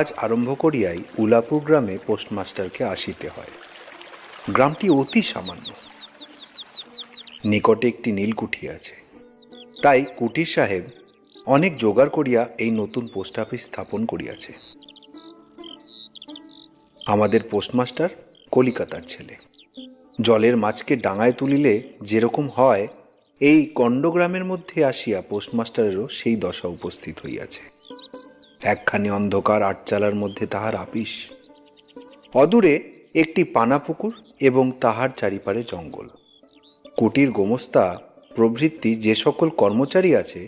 কাজ আরম্ভ করিয়াই উলাপুর গ্রামে পোস্টমাস্টারকে আসিতে হয়। গ্রামটি অতি সামান্য, নিকটে একটি নীলকুঠি আছে। তাই কুটির সাহেব অনেক জোগাড় করিয়া এই নতুন পোস্ট অফিস স্থাপন করিয়াছে। আমাদের পোস্টমাস্টার কলিকাতার ছেলে। জলের মাছকে ডাঙায় তুলিলে যেরকম হয়, এই গণ্ডগ্রামের মধ্যে আসিয়া পোস্টমাস্টারেরও সেই দশা উপস্থিত হইয়াছে। একখানি অন্ধকার আটচালার মধ্যে তাহার আপিস, অদূরে একটি পানাপুকুর এবং তাহার চারিপারে জঙ্গল। কুটির গোমস্তা প্রভৃতি যে সকল কর্মচারী আছে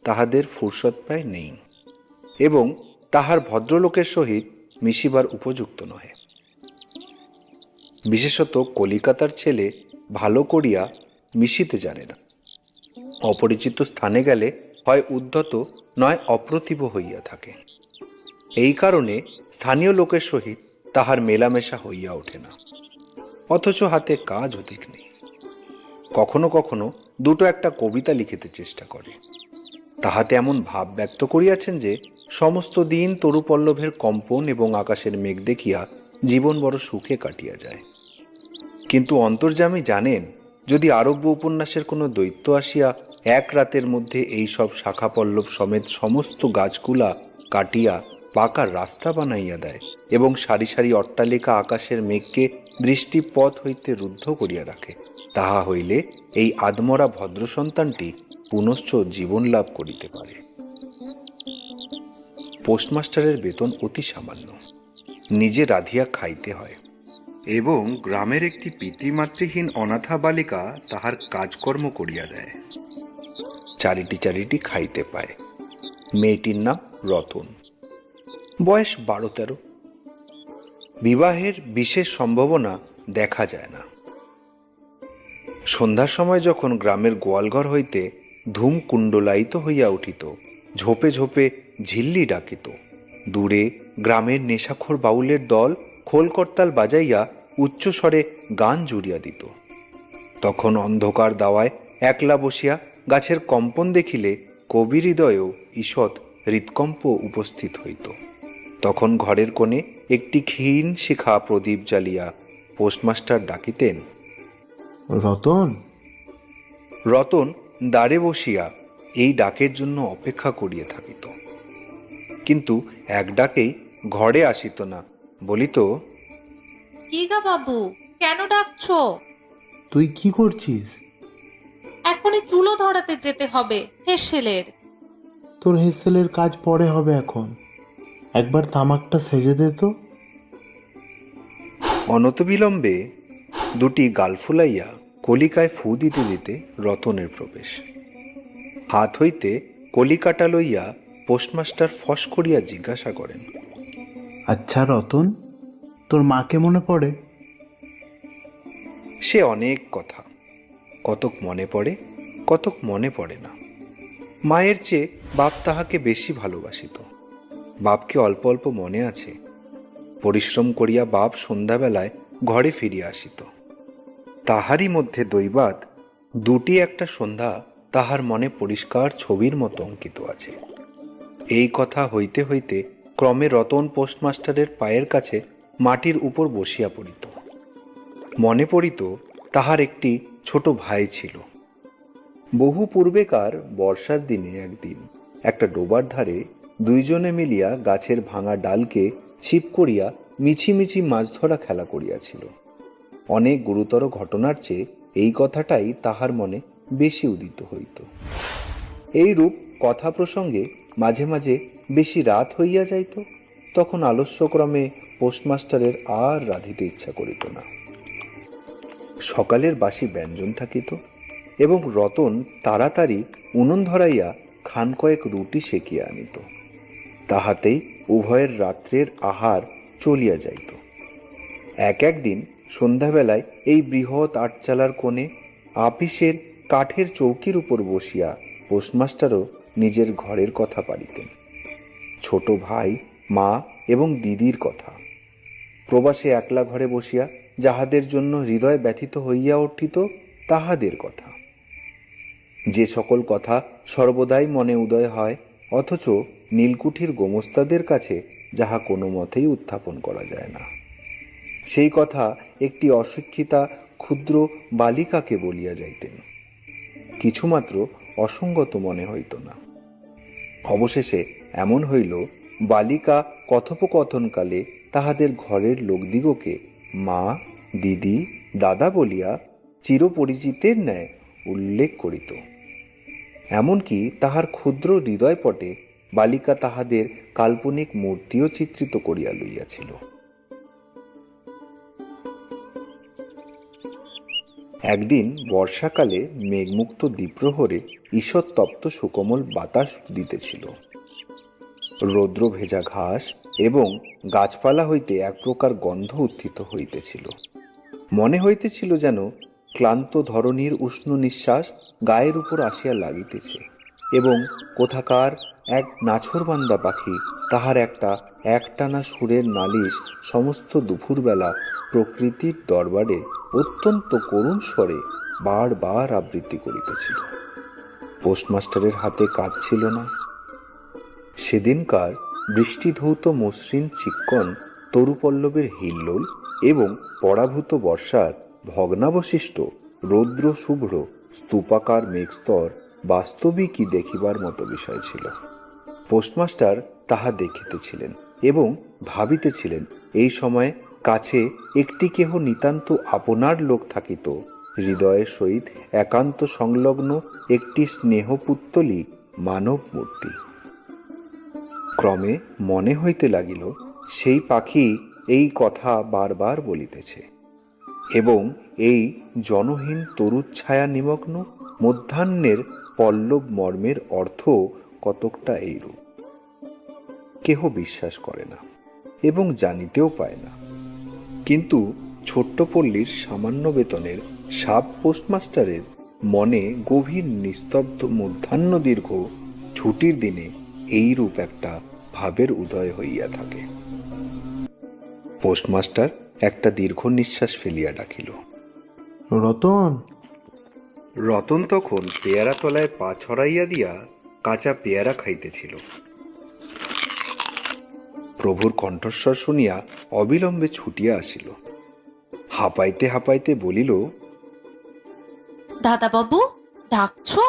তাহাদের ফুরসত প্রায় নেই, এবং তাহার ভদ্রলোকের সহিত মিশিবার উপযুক্ত নহে। বিশেষত কলিকাতার ছেলে ভালো করিয়া মিশিতে জানে না। অপরিচিত স্থানে গেলে হয় উদ্ধত নয় অপ্রতিভ হইয়া থাকে। এই কারণে স্থানীয় লোকের সহিত তাহার মেলামেশা হইয়া ওঠে না, অথচ হাতে কাজ অধিক নেই। কখনো কখনো দুটো একটা কবিতা লিখিতে চেষ্টা করে। তাহাতে এমন ভাব ব্যক্ত করিয়াছেন যে সমস্ত দিন তরুপল্লবের কম্পন এবং আকাশের মেঘ দেখিয়া জীবন বড় সুখে কাটিয়া যায়। কিন্তু অন্তর্যামী জানেন, যদি আরব্য উপন্যাসের কোনো দৈত্য আসিয়া এক রাতের মধ্যে এই সব শাখা পল্লব সমেত সমস্ত গাছগুলা কাটিয়া পাকা রাস্তা বানাইয়া দেয় এবং সারি সারি অট্টালিকা আকাশের মেঘকে দৃষ্টিপথ হইতে রুদ্ধ করিয়া রাখে, তাহা হইলে এই আদমরা ভদ্র সন্তানটি পুনশ্চ জীবন লাভ করিতে পারে। পোস্টমাস্টারের বেতন অতি সামান্য, নিজে রাধিয়া খাইতে হয়, এবং গ্রামের একটি পিতৃমাতৃহীন অনাথা বালিকা তাহার কাজকর্ম করিয়া দেয়। চারিটি চারিটি খাইতে পায়। মেয়েটির নাম রতন, বয়স 12-13। বিবাহের বিশেষ সম্ভাবনা দেখা যায় না। সন্ধ্যার সময় যখন গ্রামের গোয়ালঘর হইতে ধূম কুণ্ডলায়িত হইয়া উঠিত, ঝোপে ঝোপে ঝিল্লি ডাকিত, দূরে গ্রামের নেশাখোর বাউলের দল খোল করতাল বাজাইয়া উচ্চস্বরে গান জুড়িয়া দিত, তখন অন্ধকার দাওয়ায় একলা বসিয়া গাছের কম্পন দেখিলে কবির হৃদয়েও ঈষৎ হৃৎকম্প উপস্থিত হইত। তখন ঘরের কোণে একটি ক্ষীণ শিখা প্রদীপ জ্বালিয়া পোস্টমাস্টার ডাকিতেন, রতন। রতন দ্বারে বসিয়া এই ডাকের জন্য অপেক্ষা করিয়া থাকিত, কিন্তু এক ডাকেই ঘরে আসিত না, বলিত, কি গা বাবু, কেন ডাকছো? তুই কি করছিস? এখনই চুলো ধরাতে যেতে হবে হেসেলের। তোর হেসেলের কাজ পরে হবে, এখন একবার তামাকটা সেজে দে তো। অনতবিলম্বে দুটি গাল ফুলাইয়া কলিকায় ফু দিতে দিতে রতনের প্রবেশ। হাত হইতে কলিকাটা লইয়া পোস্টমাস্টার ফস করিয়া জিজ্ঞাসা করেন, আচ্ছা রতন, তোর মাকে মনে পড়ে? সে অনেক কথা, কতক মনে পড়ে, কতক মনে পড়ে না। মায়ের চেয়ে বাপ তাহাকে বেশি ভালোবাসিত। বাপকে অল্প অল্প মনে আছে। পরিশ্রম করিয়া বাপ সন্ধ্যাবেলায় ঘরে ফিরিয়া আসিত। তাহারই মধ্যে দৈবাৎ দুটি একটা সন্ধ্যা তাহার মনে পরিষ্কার ছবির মতো অঙ্কিত আছে। এই কথা হইতে হইতে ক্রমে রতন পোস্টমাস্টারের পায়ের কাছে মাটির উপর বসিয়া পড়িত। মনে পড়িত তাহার একটি ছোট ভাই ছিল। বহু পূর্বেকার বর্ষার দিনে একদিন একটা ডোবার ধারে দুইজনে মিলিয়া গাছের ভাঙা ডালকে ছিপ করিয়া মিছিমিছি মাছ ধরা খেলা করিয়াছিল। অনেক গুরুতর ঘটনার চেয়ে এই কথাটাই তাহার মনে বেশি উদিত হইত। এইরূপ কথা প্রসঙ্গে মাঝে মাঝে বেশি রাত হইয়া যাইত, তখন আলস্যক্রমে পোস্টমাস্টারের আর রাঁধিতে ইচ্ছা করিত না। সকালের বাসি ব্যঞ্জন থাকিত, এবং রতন তাড়াতাড়ি উনুন ধরাইয়া খান কয়েক রুটি সেকিয়া আনিত। তাহাতেই উভয়ের রাত্রের আহার চলিয়া যাইত। একদিন সন্ধ্যাবেলায় এই বৃহৎ আটচালার কোণে আপিসের কাঠের চৌকির উপর বসিয়া পোস্টমাস্টারও নিজের ঘরের কথা পাড়িতেন, ছোট ভাই, মা এবং দিদির কথা, প্রবাসে একলা ঘরে বসিয়া যাহাদের জন্য হৃদয় ব্যথিত হইয়া উঠিত তাহাদের কথা। যে সকল কথা সর্বদাই মনে উদয় হয়, অথচ নীলকুঠির গোমস্তাদের কাছে যাহা কোনো মতেই উত্থাপন করা যায় না। সেই কথা একটি অশিক্ষিতা ক্ষুদ্র বালিকাকে বলিয়া যাইতেন, কিছুমাত্র অসঙ্গত মনে হইত না। অবশেষে এমন হইল, বালিকা কথোপকথনকালে তাহাদের ঘরের লোকদিগকে মা, দিদি, দাদা বলিয়া চিরপরিচিতের ন্যায় উল্লেখ করিত। এমনকি তাহার ক্ষুদ্র হৃদয়পটে বালিকা তাহাদের কাল্পনিক মূর্তিও চিত্রিত করিয়া লইয়াছিল। একদিন বর্ষাকালে মেঘমুক্ত দ্বীপ্রহরে ঈষৎতপ্ত সুকোমল বাতাস দিতেছিল। রৌদ্র ভেজা ঘাস এবং গাছপালা হইতে এক প্রকার গন্ধ উত্থিত হইতেছিল। মনে হইতেছিল যেন ক্লান্ত ধরণীর উষ্ণ নিঃশ্বাস গায়ের উপর আসিয়া লাগিতেছে এবং কোথাকার এক নাছোড়বান্দা পাখি তাহার একটা একটানা সুরের নালিশ সমস্ত দুপুরবেলা প্রকৃতির দরবারে অত্যন্ত করুণ স্বরে বারবার আবৃত্তি করিতেছিল। পোস্টমাস্টারের হাতে কাজ ছিল না। সেদিনকার বৃষ্টিধৌত মসৃণ চিক্কণ তরুপল্লবের হিল্লোল এবং পরাভূত বর্ষার ভগ্নাবশিষ্ট রৌদ্র শুভ্র স্তূপাকার মেঘস্তর বাস্তবিকই দেখিবার মতো বিষয় ছিল। পোস্টমাস্টার তাহা দেখিতেছিলেন এবং ভাবিতেছিলেন, এই সময় কাছে একটি কেহ নিতান্ত আপনার লোক থাকিত, হৃদয়ের সহিত একান্ত সংলগ্ন একটি স্নেহপুত্তলী মানব মূর্তি। ক্রমে মনে হইতে লাগিল, সেই পাখি এই কথা বারবার বলিতেছে এবং এই জনহীন তরুচ্ছায়া নিমগ্ন মধ্যাহ্নের পল্লব মর্মের অর্থ কতকটা এইরূপ। কেহ বিশ্বাস করে না এবং জানিতেও পায় না, কিন্তু ছোট্ট পল্লীর সামান্য বেতনের সাব পোস্টমাস্টারের মনে গভীর নিস্তব্ধ মধ্যাহ্ন দীর্ঘ ছুটির দিনে এইরূপ একটা ভাবের উদয় হইয়া থাকে। পোস্টমাস্টার একটা দীর্ঘ নিঃশ্বাস ফেলিয়া ডাকিল, রতন। রতন তখন পেয়ারা তলায় পা ছড়াইয়া দিয়া কাঁচা পেয়ারা খাইতেছিল। প্রভুর কণ্ঠস্বর শুনিয়া অবিলম্বে ছুটিয়া আসিল। হাঁপাইতে হাঁপাইতে বলিল, দাদাবাবু, ডাকছো?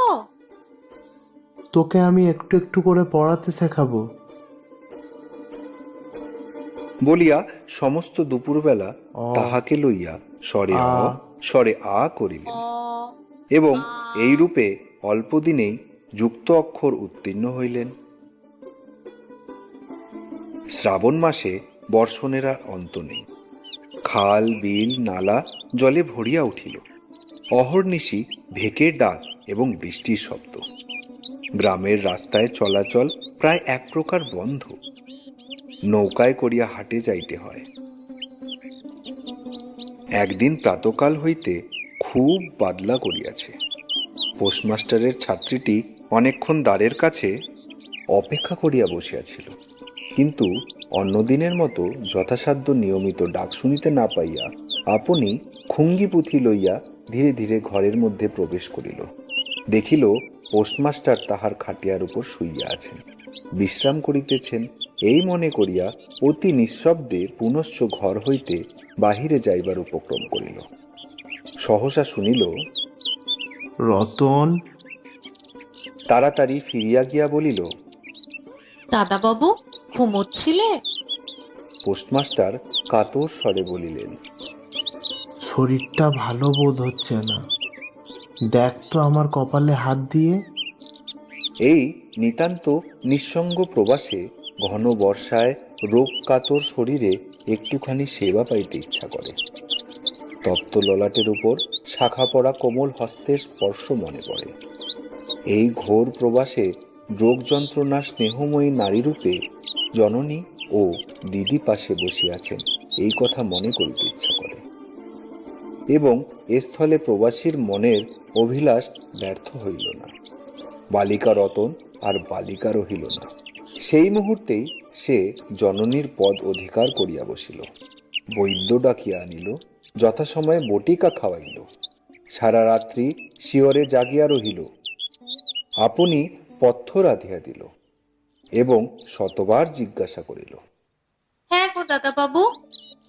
তোকে আমি একটু একটু করে পড়াতে শেখাবো। বলিয়া সমস্ত দুপুরবেলা তাহাকে লইয়া স্বরে আ করিলেন এবং এই রূপে অল্পদিনেই যুক্ত অক্ষর উত্তীর্ণ হইলেন। শ্রাবণ মাসে বর্ষণের আর অন্ত নেই। খাল, বিল, নালা জলে ভরিয়া উঠিল। অহর্নিশি ভেকের ডাক এবং বৃষ্টির শব্দ। গ্রামের রাস্তায় চলাচল প্রায় এক প্রকার বন্ধ। নৌকায় করিয়া হাটে যাইতে হয়। একদিন প্রাতকাল হইতে খুব বাদলা করিয়াছে। পোস্টমাস্টারের ছাত্রীটি অনেকক্ষণ দ্বারের কাছে অপেক্ষা করিয়া বসিয়াছিল, কিন্তু অন্যদিনের মতো যথাসাধ্য নিয়মিত ডাক শুনিতে না পাইয়া আপনি খুঙ্গি পুঁথি লইয়া ধীরে ধীরে ঘরের মধ্যে প্রবেশ করিল। দেখিল পোস্টমাস্টার তাহার খাটিয়ার উপর শুইয়া আছেন, বিশ্রাম করিতেছেন। এই মনে করিয়া অতি নিঃশব্দে পুনশ্চ ঘর হইতে বাহিরে যাইবার উপক্রম করিল। সহসা শুনিল, রতন। তাড়াতাড়ি ফিরিয়া গিয়া বলিল, দাদাবাবু, ঘুমোচ্ছিলে? পোস্টমাস্টার কাতর স্বরে বলিলেন, শরীরটা ভালো বোধ হচ্ছে না, দেখ তো আমার কপালে হাত দিয়ে। এই নিতান্ত নিঃসঙ্গ প্রবাসে ঘন বর্ষায় রোগ কাতর শরীরে একটুখানি সেবা পাইতে ইচ্ছা করে। তপ্ত ললাটের উপর শাখা পড়া কোমল হস্তের স্পর্শ মনে পড়ে। এই ঘোর প্রবাসে রোগ যন্ত্রণা স্নেহময়ী নারীরূপে জননী ও দিদি পাশে বসিয়াছেন, এই কথা মনে করিতে ইচ্ছা করে এবং এ স্থলে প্রবাসীর মনের অভিলাষ ব্যর্থ হইল না। বালিকা রতন আর বালিকা রহিল না। সেই মুহূর্তেই সে জননীর পদ অধিকার করিয়া বসিল। বৈদ্য ডাকিয়া আনিল, যথাসময়ে বটিকা খাওয়াইল, সারা রাত্রি শিয়রে জাগিয়া রহিল। আপনি পথ্য রাধিয়া দিল এবং শতবার জিজ্ঞাসা করিল, দাদাবাবু,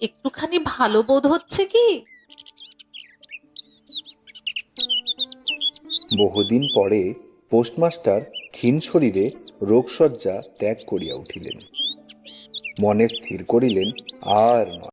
একটুখানি ভালো বোধ হচ্ছে কি? বহুদিন পরে পোস্টমাস্টার ক্ষীণ শরীরে রোগশয্যা ত্যাগ করিয়া উঠিলেন। মনে স্থির করিলেন আর নয়।